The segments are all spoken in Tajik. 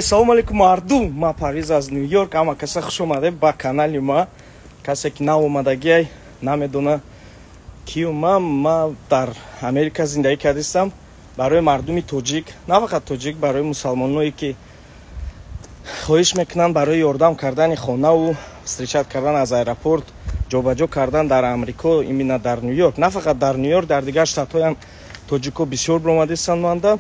Салом алейкум мардум, ма Париз аз Нью-Йорк, ама каса хуш омаде ба канали ма. Касе ки нав омадагӣ намедона кию ма дар Америка зиндагӣ кардистам барои мардуми тоҷик, на фақат тоҷик, барои мусалмоное ки хоҳиш мекунанд барои ёрдам кардани хонаву встречат кардан аз аэропорт, ҷобаҷо кардан дар Амрико, именно дар Нью-Йорк, на фақат дар Нью-Йорк, дар дигар штатҳои ҳам тоҷико бисёр биромадистанд манда.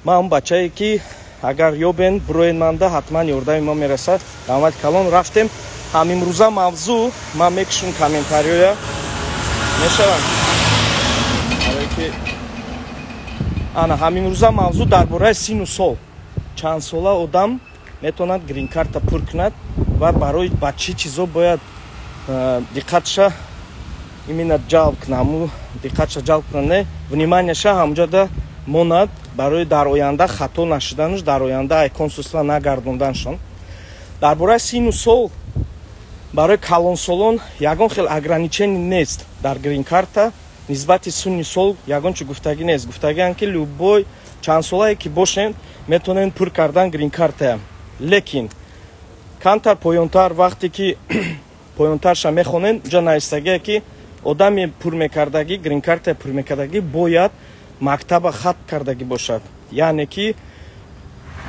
Ма ҳам бачае ки агар ёбен бироен манда ҳатман ёрдами ма мерасад. Даъват калон рафтем. Ҳам имрӯза мавзӯъ ма мекушум комментариёя мешаванд. Ана ҳам имрӯза мавзӯъ дар бораи сину сол. Чанд сола одам метавонад грин карта пур кунад ва барои ба чӣ чизо бояд диққатша именно ҷалб кунад. Диққатша ҷалб кунад, вниманияша ҳамҷода монад барои дар оянда хато нашуданаш, дар оянда ай консулства нагардонданашон. Дар бораи сину сол барои калонсолон ягон хел ограничение нест дар грин карта нисбати сунни сол ягон чӣ гуфтагӣ нест. Гуфтагианд ки любой чандсолае ки бошен метавонен пур кардан грин картаям. Лекин камтар поёнтар вақте ки поёнтарша мехонен ҷа навистагие ки одами пур мекардагӣ грин карта пур мекардагӣ бояд мактаба хат кардагӣ бошад. Яъне ки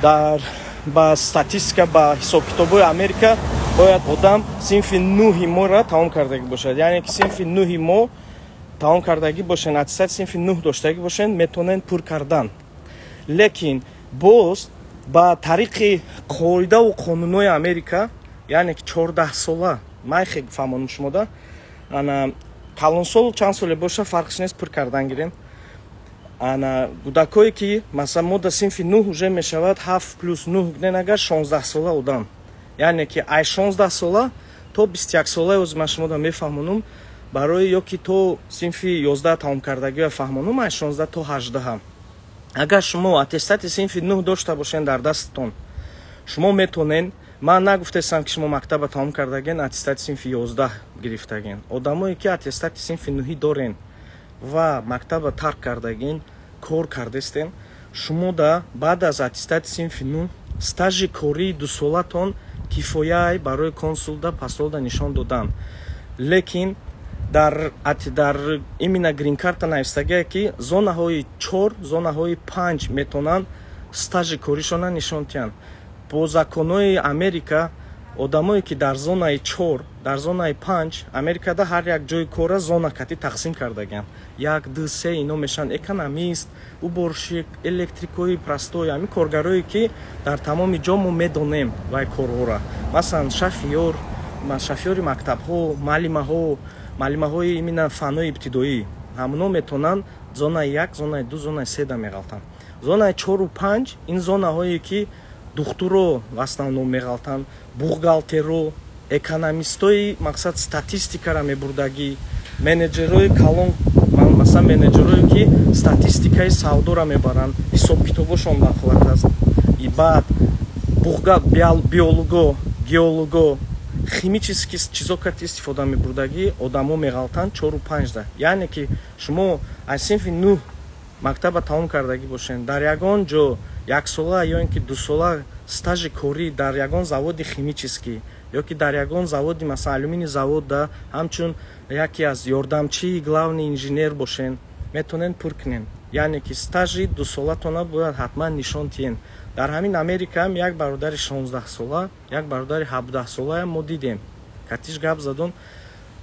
ба статистика ба ҳисобкитобҳои Америка бояд одам синфи 9 моро тамом кардагӣ бошад. Яъне ки синфи 9 мо тамом кардагӣ бошен, аттестат синфи 9 доштагӣ бошен, метавонен пур кардан. Лекин боз ба тариқи қоидаву қонунҳои Америка, яъне ки 14 сола майхе фаҳмонам шумода, ана калонсол чанд соле боша фарқиш нест, пур кардан гирем. Ана кӯдакое ки масалан мо дар синфи 9 уже мешавад 7 плюс 9 гунен агар 16 сола одам. Яъне ки ай 16 сола то 21 сола оз ма шумо да мефаҳмонам барои ё ки то синфи 11 тамом кардагӣ фаҳмонам ай 16 то 18. Агар шумо аттестати синфи 9 дошта бошен дар дасттон, шумо метонен, ман нагуфтаам ки шумо мактаба тамом кардаген аттестати синфи 11 гирифтаген. Одамое ки аттестати синфи 9 дорен ва мактаба тарк кардаген, кор кардестен, шумо да баъд аз аттестати синфи 9 стажи кории 2 солатон кифояй барои консулда пасолда нишон додан. Лекин дар именно грин карта навистагие ки зонаҳои 4, зонаҳои 5 метонанд стажи коришона нишон диҳанд. Бо законҳои Америка одамое ки дар зонаи 4, дар зонаи 5 Америкада ҳар як ҷои кора зона кати тақсим кардаганд. 1, 2, 3 ино мешаванд экономист, уборщик, электрикои простой, ҳамин коргарое ки дар тамоми ҷо мо медонем вай корҳора. Масалан шофёри мактабҳо, маълимаҳои именно фаннои ибтидоӣ, ҳамоно метонанд зонаи 1, зонаи 2, зонаи 3 да меғалтанд. Зонаи 4 5 ин зонаҳое ки духтуро в основном меғалтанд, бухгалтеро, экономистои мақсад статистикара мебурдагӣ, менеҷерои калон, масалан менеҷерои ки статистикаи савдора мебаранд, ҳисобкитобошон бахолат аст. И баъд биолого, геолого, химически чизо кати истифода мебурдагӣ одамо меғалтанд 4 5 да. Яъне ки шумо аз синфи 9 мактаба тамом кардагӣ бошен, дар ягон ҷо 1 сола ё ин ки 2 сола стажи корӣ дар ягон заводи химический ё ки дар ягон заводи масалан алюмини завод да ҳамчун яке аз ёрдамчии главни инженер бошен, метонен пур кунен. Яъне ки стажи 2 солатона бояд ҳатман нишон диҳен. Дар ҳамин Америка ҳам як бародари 16 сола, як бародари 17 солаам мо дидем. Катиш гап задон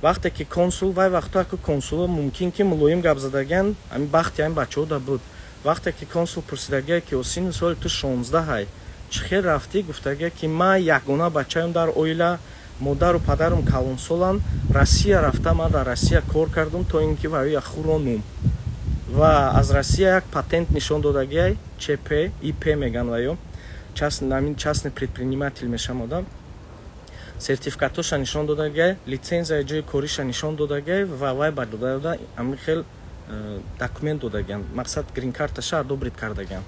вақте ки консул вай вақтҳое ки консула мумкин ки мулоим гап задагианд, ҳамин бахти ҳамин бачаҳо да буд. Вақте ки консул пурсидагие ки осини соли ту 16 ҳай, чӣ хел рафтӣ? Гуфтагие ки ман ягона бачаам дар оила, модару падарам калонсоланд, Россия рафтам, ман дар Россия кор кардам то ин ки ваёя хуронум. Ва аз Россия як патент нишон додагия ЧП, ИП меган ваё, частный предприниматель мешам одам. Сертификатоша нишон додагия, лицензияи ҷои кориша нишон додагия ва вай ба дода ҳамин хел документ додагианд. Мақсад грин карташа одобрит кардагианд.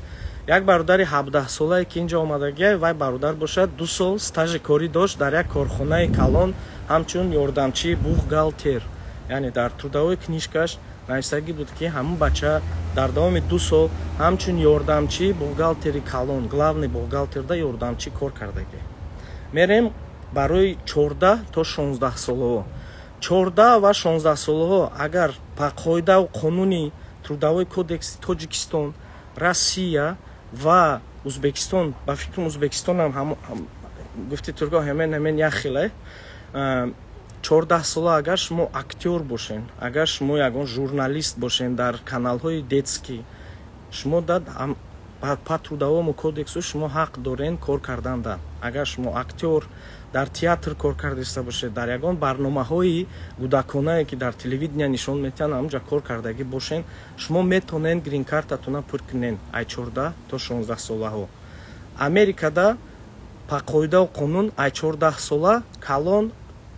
Як бародари 17 солае ки инҷо омадагия, вай бародар бошад 2 сол стажи корӣ дошт дар як корхонаи калон ҳамчун ёрдамчии бухгалтер. Яъне дар трудовой книжкаш навистагӣ буд ки ҳамун бача дар давоми 2 сол ҳамчун ёрдамчии бухгалтери калон, главный бухгалтерда ёрдамчӣ кор кардагӣ. Мерем барои 14 то 16 солаҳо. 14 ва 16 солаҳо агар ба қоидаву қонуни трудовой кодекси Тоҷикистон, Россия ва Узбекистон, ба фикрам Узбекистонам гуфти турко ҳамин яхеле 14 сола агар шумо актёр бошен, агар шумо ягон журналист бошен дар каналҳои детский, шумо по трудовому кодексу шумо ҳақ дорен кор кардан. Агар шумо актёр дар театр кор кардаиста бошед, дар ягон барномаҳои кӯдаконае ки дар телевидения нишон метиҳанд ҳамҷа кор кардагӣ бошен, шумо метонен грин картатуна пур кунен ай 14 то 16 солаҳо. Америкада по қоидаву қонун ай 14 сола калон,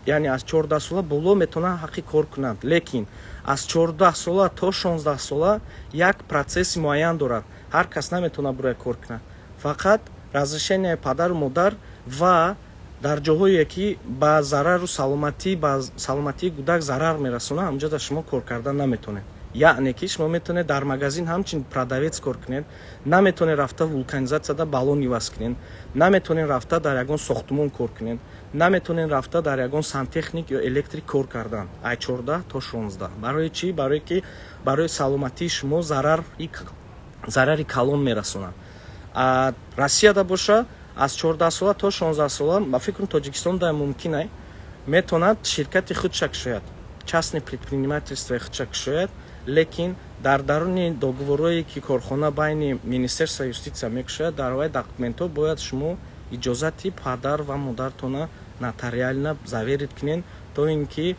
яъне аз 14 сола боло метавонанд ҳаққи кор кунанд, лекин аз 14 сола то 16 сола як процесси муайян дорад. ҳар кас наметавонад бурая кор кунад. Фақат разрешение падару модар ва дар ҷоҳое ки ба зарару саломатии кӯдак зарар мерасонад, ҳамҷода шумо кор кардан наметавонед. яъне ки шумо метавонед дар магазин ҳамчин продавец кор кунед, наметавонед рафта вулканизатсияда баллон иваз кунед, наметавонед рафта дар ягон сохтумон кор кунед, наметавонед рафта дар ягон сантехник ё электрик кор кардан. ай 14 то 16. Барои чӣ? Барои ки барои саломатии шумо зарари калон мерасонад. Россияда боша аз 14 сола то 16 сола, ба фикрам Тоҷикистонда мумкин ай метавонад ширкати худша кушояд, частни предпринимательствои худша кушояд, лекин дар даруни договорое ки корхона байни Министерства юститсия мекушояд, дар вай документҳо бояд шумо иҷозати падар ва модаратона нотариально заверит кунен, то ин ки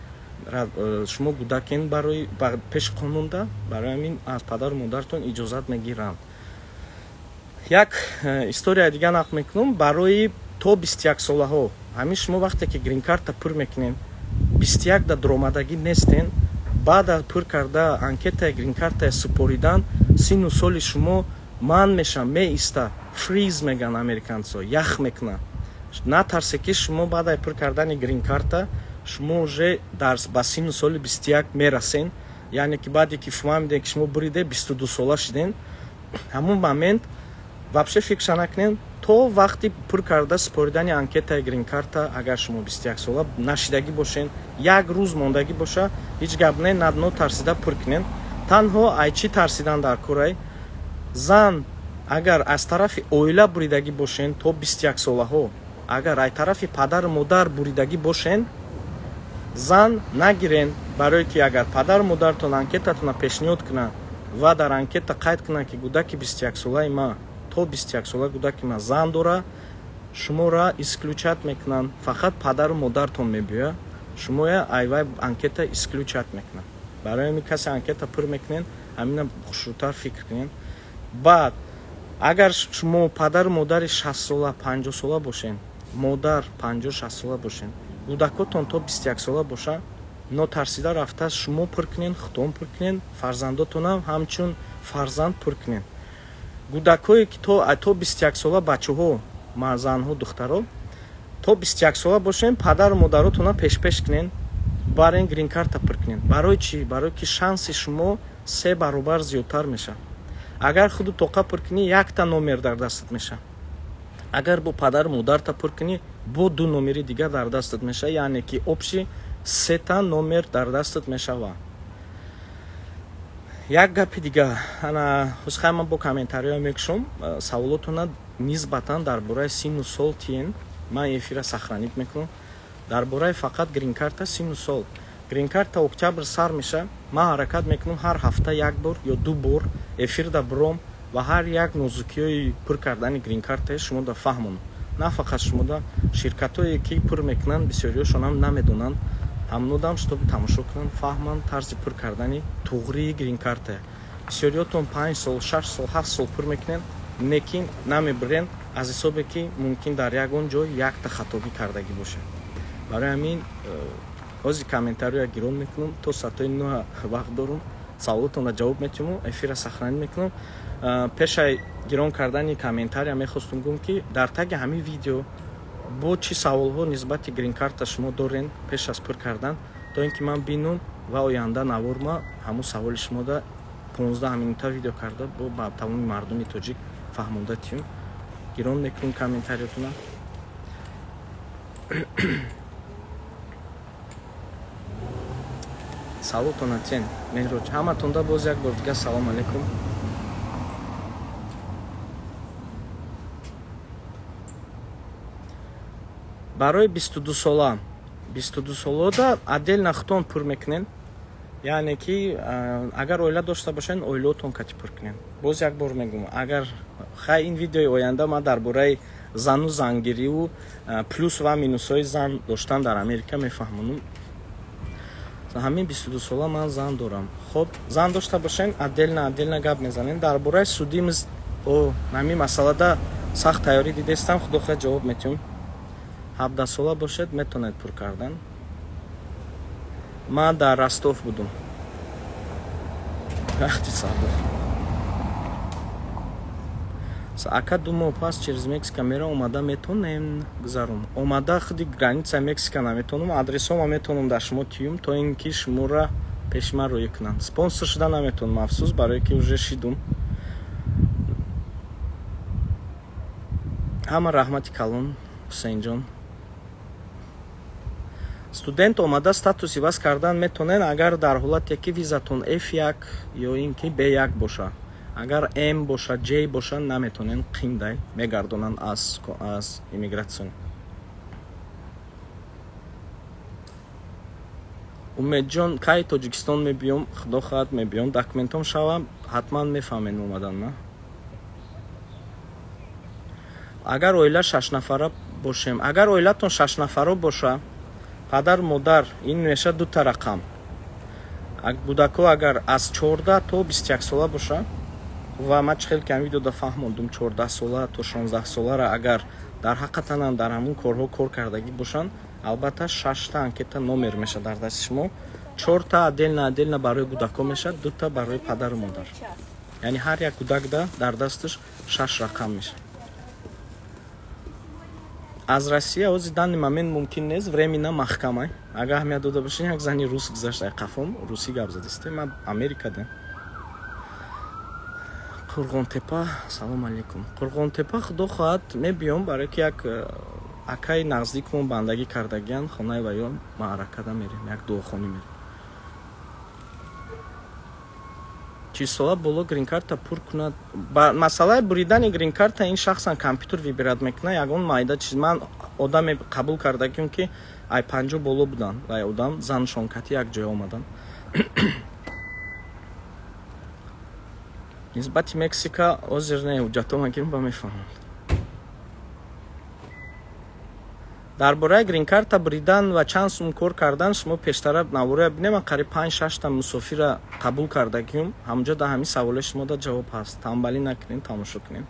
шумо кӯдакен барои пеши қонунда, барои ҳамин аз падару модаратон иҷозат мегиранд. як история дига нақл мекунам барои то 21 солаҳо. ҳамин шумо вақте ки грин карта пур мекунен, 21 да даромадагӣ нестен, баъд аз пур карда анкетаи грин картаи супоридан сину соли шумо ман меша меиста, фриз меган американцо, ях мекунад. Натарсе ки шумо баъд аз пур кардани грин карта шумо уже ба сину соли 21 мерасен, яъне ки баъде ки фаҳмиден ки шумо буриде 22 сола шиден, ҳамон момент вообще фикрша накунен, то вақти пур карда супоридани анкетаи грин карта, агар шумо 21 сола нашидагӣ бошен, як рӯз мондагӣ боша, ҳеҷ гап не, надно тарсида пур кунен. Танҳо ай чӣ тарсидан дар корай, зан агар аз тарафи оила буридагӣ бошен то 21 солаҳо, агар ай тарафи падару модар буридагӣ бошен, зан нагирен, барое ки агар падару модаратон анкетатона пешниҳод кунанд ва дар анкета қайд кунанд ки кӯдаки 21 солаи ма то 21 сола кӯдаки ма зан дора, шуморо исключат мекунанд, фақат падару модаратон мебиёяд, шумоя айвай анкета исключат мекунанд. барои ҳамин касе анкета пур мекунен, ҳамина хушрӯтар фикр кунен. баъд агар шумо падару модари 60 сола 50 сола бошен, модар 50-60 сола бошен, кӯдакотон то 21 сола боша, нотарсида рафта шумо пур кунен, худтон пур кунен, фарзандотонам ҳамчун фарзанд пур кунен. кӯдакое ки то 21 сола бачаҳо, занҳо, духтаро то 21 сола бошен, падару модаротона пеш кунен, барен грин карта пур кунен. барои чӣ? Барои ки шанси шумо 3 баробар зиёдтар меша. агар худу тоқа пур кунӣ, якта номер дар дастат меша. агар бо падару модарта пур кунӣ, бо 2 номери дига дар дастат меша, яъне ки обши 3 номер дар дастат мешава. як гапи дига, ҳусхай ман бо комментариҳо мекушам, саволотона нисбатан дар бораи сину сол тиен, ман эфира сахранит мекунам. дар бораи фақат грин карта сину сол. грин карта октябр сар меша, ман ҳаракат мекунам ҳар ҳафта як бор ё 2 бор эфир да буром ва ҳар як нозукиёи пур кардани грин карта шумо да фаҳмонам. на фақат шумо да, ширкатое ки пур мекунанд бисёриёшонам намедонанд, ҳамнодам чтобы тамошо кунанд, фаҳманд тарзи пур кардани туғрии грин карта. бисёриётон 5 сол 6 сол 7 сол пур мекунен, лекин намебирен, аз ҳисобе ки мумкин дар ягон ҷой якта хатобӣ кардагӣ бошад. барои ҳамин ҳозир комментариҳоя гирон мекунам, то саатои 9 вақт дорум, саволотонро ҷавоб метиҳам, эфира сахранӣ мекунам. пешай гирон кардани комментария мехостум гум ки дар таги ҳамин видео бо чӣ саволҳо нисбати грин карта шумо дорен пеш аз пур кардан, то ин ки ман бинум ва оянда наворма ҳамун саволи шумода 15 минута видео карда бо ба тамоми мардуми тоҷик фаҳмонда тиюм. Гирон мекунем комментариятуна. Салотонатен Меҳроҷ ҳаматонда боз як бор дига салом алейкум. барои 22 солода отдельно хутон пур мекунен. яъне ки агар оила дошта бошен оилаотон кати пур кунен. боз як бор мегум, агар хай ин видеои оянда ма дар бораи зану зангирию плюс ва минусҳои зан доштан дар Америка мефаҳмонам. ҳамин 22 сола ман зан дорам. хоб зан дошта бошен отдельно гап мезанем. дар бораи судимиз ҳамин масъалада сахт тайёрӣ дидестам, худо хоҳад ҷавоб метиҳем. 17 сола бошед метавонед пур кардан. ман дар Ростов будам. вақти сабр. ака 2 моҳ пас через Мексика мера омада метонем гузарум. Омада худи граница Мексика наметонам. Адресома метонам дар шумо тиюм, то ин ки шуморо пешма рӯя кунам. Спонсор шуда наметонам, афсӯс, барое ки уже шидум. ҳама раҳмати калон ҳусейнҷон. студент омада статуси ваз кардан метонен агар дар ҳолате ки визатон F1 ё ин ки B1 боша. агар М боша, J боша наметонен, қиндай мегардонанд аз иммигратсион. умедҷон кай Тоҷикистон мебиём, худо хоҳад мебиём, документом шавам, ҳатман мефаҳмен омадан. на агар оила 6 нафара бошем, агар оилатон 6 нафаро боша, падар модар, ин меша 2 рақам. будако агар аз 14 то 21 сола боша, ва ма чихел кам видеода фаҳмондум 14 сола то 16 солара агар дар ҳақиқатан дар ҳамун корҳо кор кардагӣ бошанд, албатта 6 та анкета номер меша дар дасти шумо, 4 та отдельно барои кудако меша, 2 та барои падару модар. яъне ҳар як кудакда дар дасташ 6 рақам меша. аз Россия озидан момент мумкин нест, времена маҳкамай. агар ҳамия дода бошин, як зани рус гузашта қафом, русӣ гап задисте, ма Америкада. Қурғонтепа, салом алейкум. Қурғонтепа худо хоҳад мебиём, барои ки як акаи наздикмон бандагӣ кардагиян, хонаи ваён маъракада мерем, як дуохонӣ мерем. 30 сола боло грин-карта пур кунад. масъалаи буридани грин-карта ин шахсан компютер вибират мекунад, ягон майда чиз. ман одаме қабул кардагиём ки ай 50 боло будан ва одам заншонкати як ҷоя омадан. нисбати Мексика озир не ҳуҷҷатома гирм ба мефаҳманд. дар бораи грин-карта буридан ва чанд сум кор кардан шумо пештара навора бинем, қариб 5-6 та мусофира қабул кардагиём. ҳамҷо да ҳамин саволаи шумода ҷавоб ҳаст. танбалӣ накунем, тамошо кунем.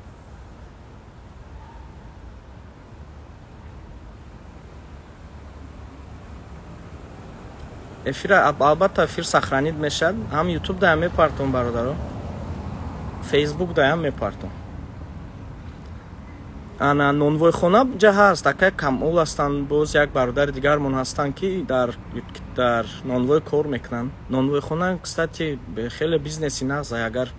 эфира албатта эфир сахранид мешад. ҳам YouTube да ҳам мепартом бародаро. Facebook да ҳам мепартом. ана нонвойхона ҷа ҳаст, акай камол ҳастанд, боз як бародари дигармон ҳастанд ки дар нонвой кор мекунанд. нонвойхона кстати хеле бизнеси нағза, агар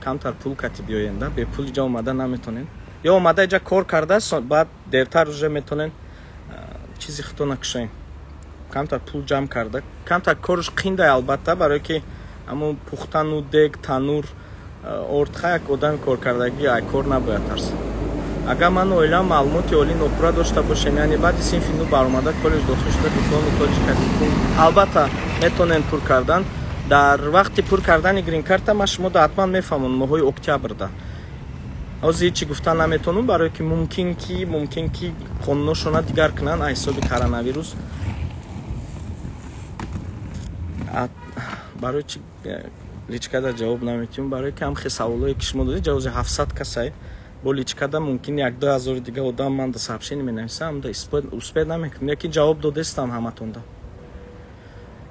камтар пул кати биёенда, бепул ҷа омада наметонен. ё омада ҷа кор карда, баъд дертар уже метонен чизи худо накушоен. камтар пул ҷамъ карда. камтар корш қиндай албатта, барое ки аммо пухтану дег, танур, ортха як одами кор кардагӣ ай кор набояд тарсад. агар ман оила маълумоти олӣ нопура дошта бошем, яъне баъди синфи нӯ баромада коллеҷ дохил шуда дипломи тоҷика дикум, албатта метонен пур кардан. дар вақти пур кардани грин-карта ма шумо да ҳатман мефаҳмон моҳои октябрда. ҳозир ҳичи гуфта наметонам, барое ки мумкин ки қонуношона дигар кунанд аз ҳисоби коронавирус. барои чи личкада ҷавоб наметиҳем, барое ки ҳамхе саволое ки шумо додед ҷавози 700 касае бо личкада мумкин 1-2 ҳазори дига одам ман да сообщение менависам, да успед намекунам, лекин ҷавоб додестам ҳаматонда.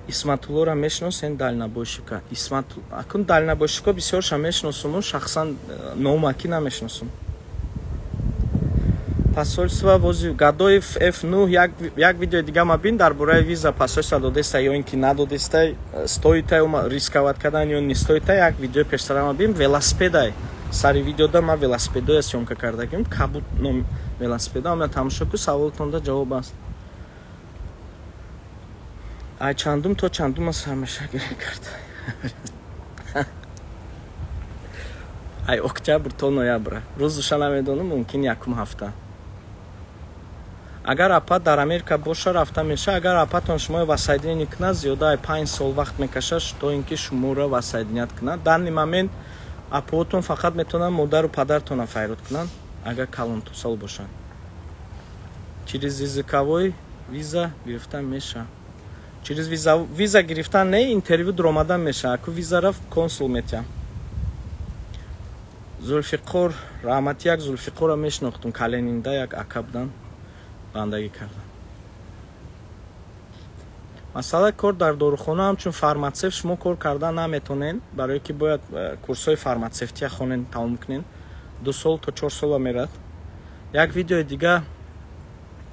исматуллоро мешиносен? дальнобойщика акун дальнобойщико бисёрша мешиносум, шахсан номаки намешиносум. посольство возле Гадоев F0 як видео дига ма бин дар бораи виза посольство додеста ё ин ки надодеста стоит рисковать кардан ё не стоит як видео пештара ма бин велосипедай сари видеода ма велосипедоя съёмка кардагим кабут ном велосипеда ма тамошо ку саволтонда ҷавоб аст ай чандум то чандум самаша кард ай октябр то ноябр рӯзуша намедонам мумкин якум ҳафта агар апат дар Америка боша рафта меша агар апатон шумо васоединӣ кунад зиёда ай 5 сол вақт мекашад то ин ки шуморо васоединят кунад дар ин момент апоотон фақат метавонанд модару падартона файрод кунанд агар калонтусол бошанд через языковой виза гирифтан меша через виза гирифтан не интервью дуромадан меша аку визара консул метям зулфиқор раҳмати як зулфиқорро мешнохтум каленинда як акабдан бандагӣ кардам масъалаи кор дар дорухона ҳамчун фарматсевт шумо кор кардан наметонен барое ки бояд курсҳои фарматсевтия хонен тамом кунен 2 сол то 4 сола мерад як видеои дига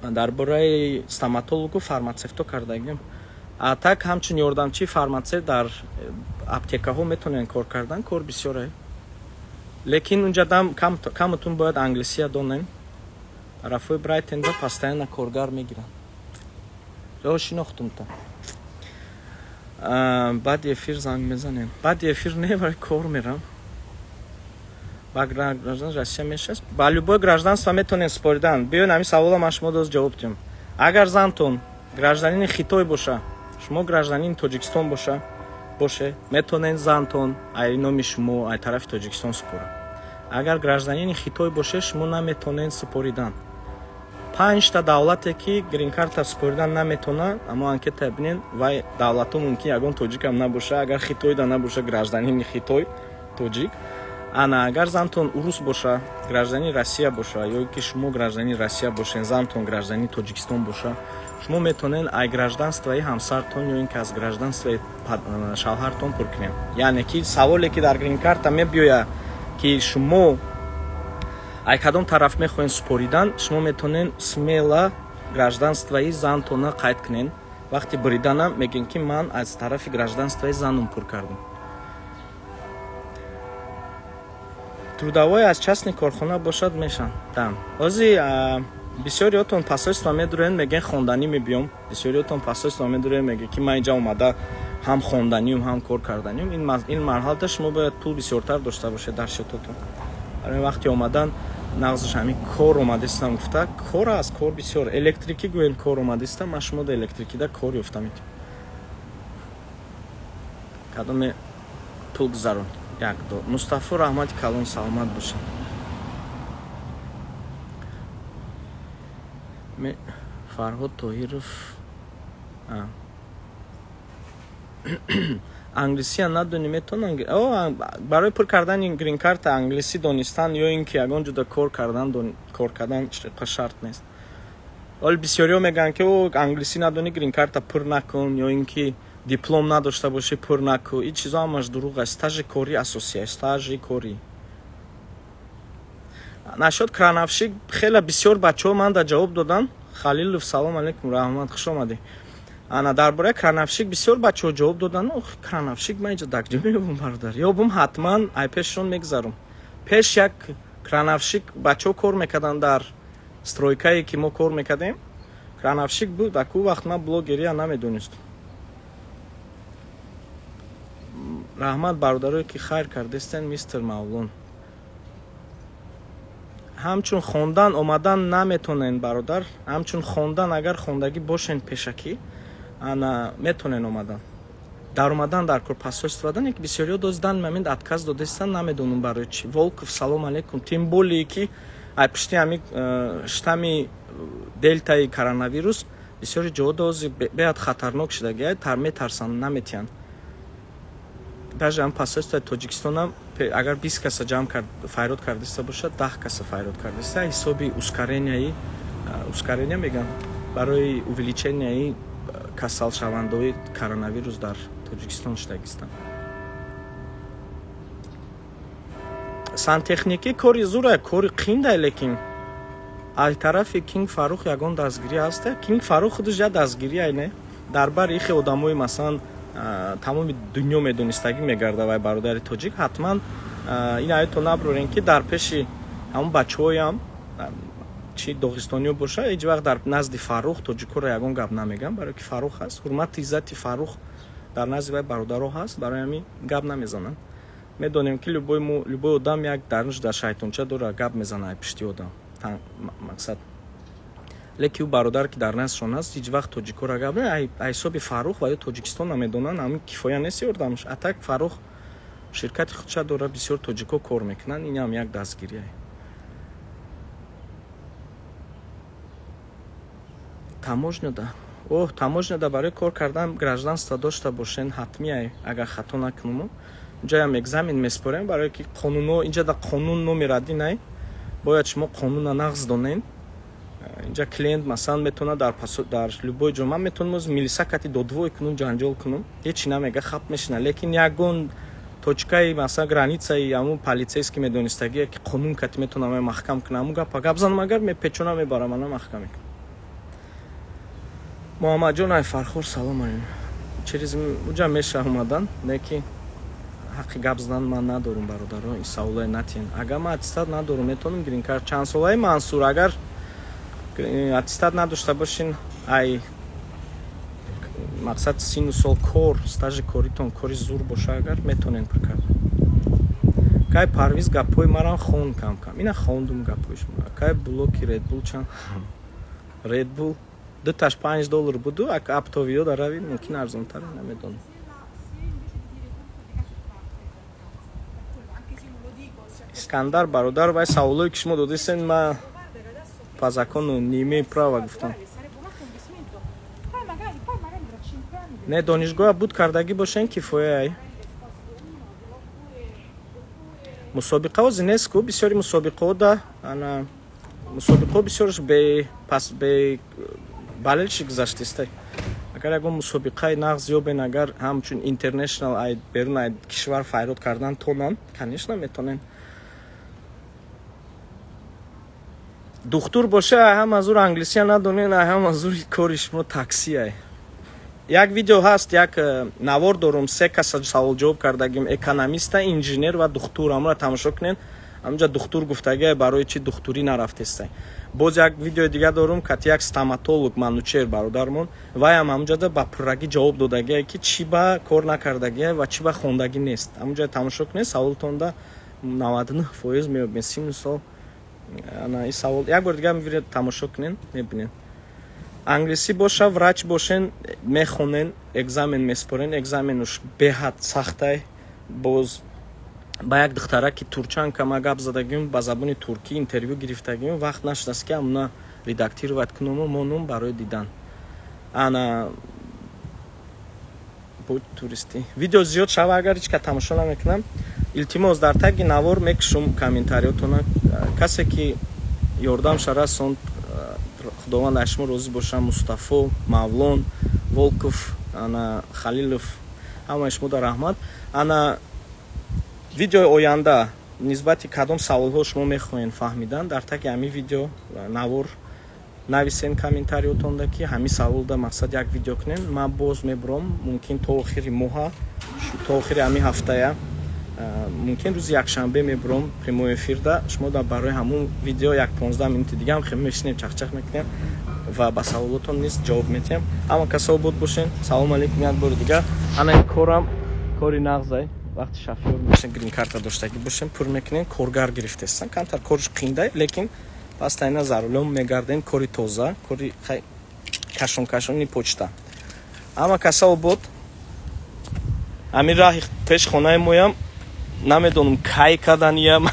дар бораи стоматологу фарматсевто кардагим а так ҳамчун ёрдамчии фарматсевт дар аптекаҳо метонен кор кардан кор бисёре лекин унҷа дам камутун бояд англисия донен тарафои брайтенда постоянно коргар мегиранд ҷо шинохтумта баъди эфир занг мезанем баъди эфир не барои кор мерам ба граждан россия мешаст ба любое гражданство метонен споридан биён ҳамин савола ман шумо доз ҷавоб диҳам агар зантон гражданини хитой боша шумо гражданини тоҷикистон боше метонен зантон ай номи шумо ай тарафи тоҷикистон супора агар гражданини хитой боше шумо наметонен супоридан 5 давлате ки грин-карта супоридан наметона аммо анкета бинен вай давлато мумкин ягон тоҷикам набоша агар хитоида набоша гражданини хитой тоҷик ана агар зантон урус боша гражданини россия боша ё ки шумо гражданини россия бошен зантон гражданини тоҷикистон боша шумо метонен ай гражданствои ҳамсартон ё ин ки аз гражданствои шавҳартон пур кунем яъне ки саволе ки дар грин-карта мебиёяд ки шумо ай кадом тараф мехоҳем супоридан шумо метонен смела гражданствои зантона қайд кунен вақти буриданам мегӯем ки ман аз тарафи гражданствои занум пур кардам трудовой аз частни корхона бошад мешан дам ози бисёриётон посольство медурен мегӯен хонданӣ мебиём бисёриётон посольство медурен мегӯ ки ман инҷа омада ҳам хонданиюм ҳам кор карданиюм ин марҳалада шумо бояд пул бисёртар дошта бошед дар шототон барои вақти омадан нағзаш ҳамин кор омадистам гуфта кор аст кор бисёр электрикӣ гӯен кор омадистам ман шумо да электрикида кор ёфта метавонам кадоме пул гузарон як до мустафо раҳмати калон саломат бошад фарҳод тоҳиров англисия надони метавонам барои пур кардани грин-карта англисӣ донистан ё ин ки ягон ҷуда кор кардан шарт нест оли бисёриҳо мегӯянд ки англисӣ надони грин-карта пур накун ё ин ки диплом надошта бошӣ пур накун ин чизо ҳамаш дурӯғ аст стажи корӣ асосӣ аст стажи корӣ нашод кранавши хеле бисёр бачаҳо манда ҷавоб додан халилов салом алейкум раҳмат хуш омадӣ ана дар бораи кранавшик бисёр бачаҳо ҷавоб додан кранавшик ман инҷа дагҷо меёбам бародар ёбум ҳатман ай пешшон мегузарам пеш як кранавшик бачаҳо кор мекарданд дар стройкае ки мо кор мекардем кранавшик буд аку вақт ман блогерия намедонистам раҳмат бародарое ки хайр кардестен мистер мавлон ҳамчун хондан омадан наметонен бародар ҳамчун хондан агар хондагӣ бошен пешакӣ ана метонен омадан дар омадан дар кор посольство дан ки бисёриҳо доздан момент отказ додестан намедонам барои чӣ волков салом алейкум тем более ки ай пушти ҳами штамми дельтаи коронавирус бисёри ҷоҳо дози беҳад хатарнок шудагӣ метарсанд наметиҳанд даже ҳам посольствои тоҷикистонам агар 20 каса ҷамъ файрод кардаиста бошад 10 каса файрод кардаиста ҳисоби ускорения мегӯянд барои увеличенияи касалшавандои коронавирус дар тоҷикистон шудагистанд сантехникӣ кори зура кори қиинда лекин ай тарафи Кинг Фарух ягон дастгирӣ аст. Кинг Фарух худаш я дастгирӣ айне дар бар ихе одамои масалан тамоми дунё медонистагӣ мегарда вай бародари тоҷик ҳатман ин аёто наброрен ки дар пеши ҳамон бачаҳоям чи доғистониё боша ҳеҷ вақт дар назди Фарух тоҷикоро ягон гап намегӯям, барои ки Фарух ҳаст, ҳурмати иззати Фарух дар назди вай бародаро ҳаст, барои ҳамин гап намезананд. Медонем ки любой одам як дарнишда шайтонча дора, гап мезанад пишти одам мақсад. леки ӯ бародар ки дар наздшон аст ҳеҷ вақт тоҷикоро гап ҳисоби Фарух ва ё Тоҷикистон намедонанд, ҳамин кифоя нест ёрдамш. Атак Фарух ширкати худша дора, бисёр тоҷико кор мекунанд, ин ҳам як дастгирия. таможняда барои кор кардан гражданство дошта бошен ҳатмия, агар хато накунум. Инҷа ҳам экзамен меспорем, барое ки қонунҳо инҷа да қонун номеради най бояд шумо қонуна нағз донен. Инҷа клиент масалан метавонад дар любой ҷо ман метавонам оз милисакати додвой кунум, ҷанҷол кунум, ҳеҷ намега, хап мешина, лекин ягон точкаи масалан границаи ҳамун полицейски медонистагие ки қонун кати метавонам маҳкам кунам, ҳамун гапа гап занам, агар мепечона мебарам, ана маҳкам мекунам. Муҳаммадҷон ай Фархор салом алейкум. Чиз уҷа меша омадан, лекин ҳаққи гап задан ман надорум бародаро, ин саволае натиен. Агар ман аттестат надорум, метавонам грин кард. Чанд солаи Мансур, агар аттестат надошта бошин, ай мақсад сину сол кор, стажи коритон кори зур боша, агар метавонен прикард. Кай Парвиз гапои марам хон кам-кам. Ина хондум гапои шумо. Кай блоки Red Bull чанд? Red Bull $2 $5 буду, ак аптовиё дарави мумкин арзонтар намедонам. Искандар бародар вай саволое ки шумо додисен ма пазакону ниме права гуфтам. Не донишгоҳ буд кардагӣ бошен кифояй. Мусобиқа ози нест ку бисёри мусобиқаҳо да ана мусобиқаҳо бисёрш бе балелши гузаштистай. Агар ягон мусобиқаи нағз ёбен, агар ҳамчун international ай берун ай кишвар файрод кардан тонанд, конечно метонен. Духтур боша ҳам азур англисия надонен, ҳам азур кори шумо такси ай. Як видео ҳаст, як навор дорум, 3 каса савол ҷавоб кардагим, экономиста, инженер ва духтур, ҳамуро тамошо кунен. Ҳамҷа духтур гуфтагия барои чи духтурӣ нарафтестай. Боз як видео дига дорум, кати як стоматолог манучер бародармон, вай ҳам ҳамҷада ба пуррагӣ ҷавоб додагия ки чи ба кор накардагия ва чи ба хондагӣ нест. Ҳамҷа тамошо кунед, саволтонда 99% меёбед. 30 сол ана ин савол як бор дига мебинед, тамошо кунен, мебинед. Англисӣ боша, врач бошен, мехонен, экзамен меспорен, экзаменуш беҳад сахтай. Боз ба як духтараки турчанка ма гап задагим, ба забони туркӣ интервю гирифтагим, вақт нашудааст ки ҳамуна редактировать кунуму монум барои дидан. Ана буд туристӣ. Видео зиёд шава, агар ҳичка тамошо намекунам, илтимос дар таги навор мекушум комментариётона. Касе ки ёрдамша расонд, худованд аз шумо розӣ бошам, Мустафо, Мавлон, Волков, ана Халилов, ҳамаи шумо дар раҳмат. Ана видеои оянда нисбати кадом саволҳо шумо мехоҳед фаҳмидан, дар таги ҳамин видео навор нависен комментариётонда ки ҳамин саволда мақсад як видео кунем. Ман боз мебурам, мумкин то охири моҳа, то охири ҳамин ҳафтая, мумкин рӯзи якшанбе мебурам прямой эфирда. Шумо да барои ҳамун видео як 15 минути дига ҳам хем мешинем, чахчах мекунем ва ба саволотон низ ҷавоб медиҳем. Ҳама касо буд бошен. Салом алейкум як бори дига. Ана ин корам кори нағзай. Вақти шафёр мешин грин карта доштагӣ бошем, пур мекунем, коргар гирифтестан. Камтар кориш қииндай, лекин пастайна зарулом мегардем, кори тоза, кори кашон-кашони почта. Ҳама касо буд. Ҳамин раҳи пеш хонаи моям намедонам кай каданиям.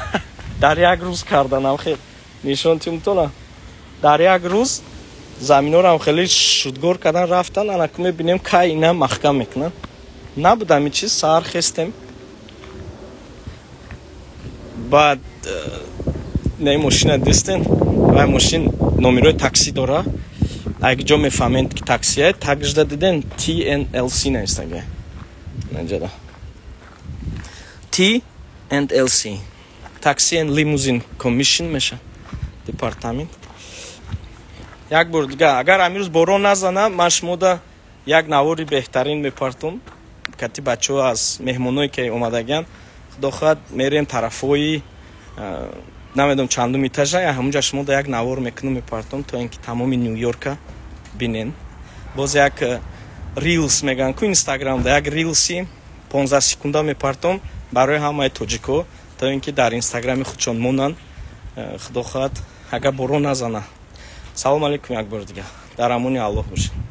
Дар як рӯз карданам, хел нишон тимтона. Дар як рӯз заминорам хеле шудгор кардан рафтан, ана ку мебинем кай ина маҳкам мекунан. Набудам ин чиз, саҳар хестем. Баъд не мошина дистен, вай мошин номерои такси дора. Аги ҷо мефаҳмед ки таксие, тагижда диден TNLC наистаге. Наҷада. TNLC. Taxi and Limousine Commission меша. Департамент. як бор дигар агар амирӯз борон назана ман шумода як навори беҳтарин мепартом кати бачаҳо аз меҳмоное ки омадаган худо хоҳад мерем тарафҳои намедонам чандум этажа ҳамунҷа шумода як навор мекунам мепартом то ин ки тамоми Нью-Йорка бинен боз як рилс мегӯянд ку инстаграмда як рилси 15 секунда мепартом барои ҳамаи тоҷикҳо то ин ки дар инстаграми худшон монанд худо хоҳад агар борон назана салом алейкум як бор дигар дар амони Аллоҳ бошед.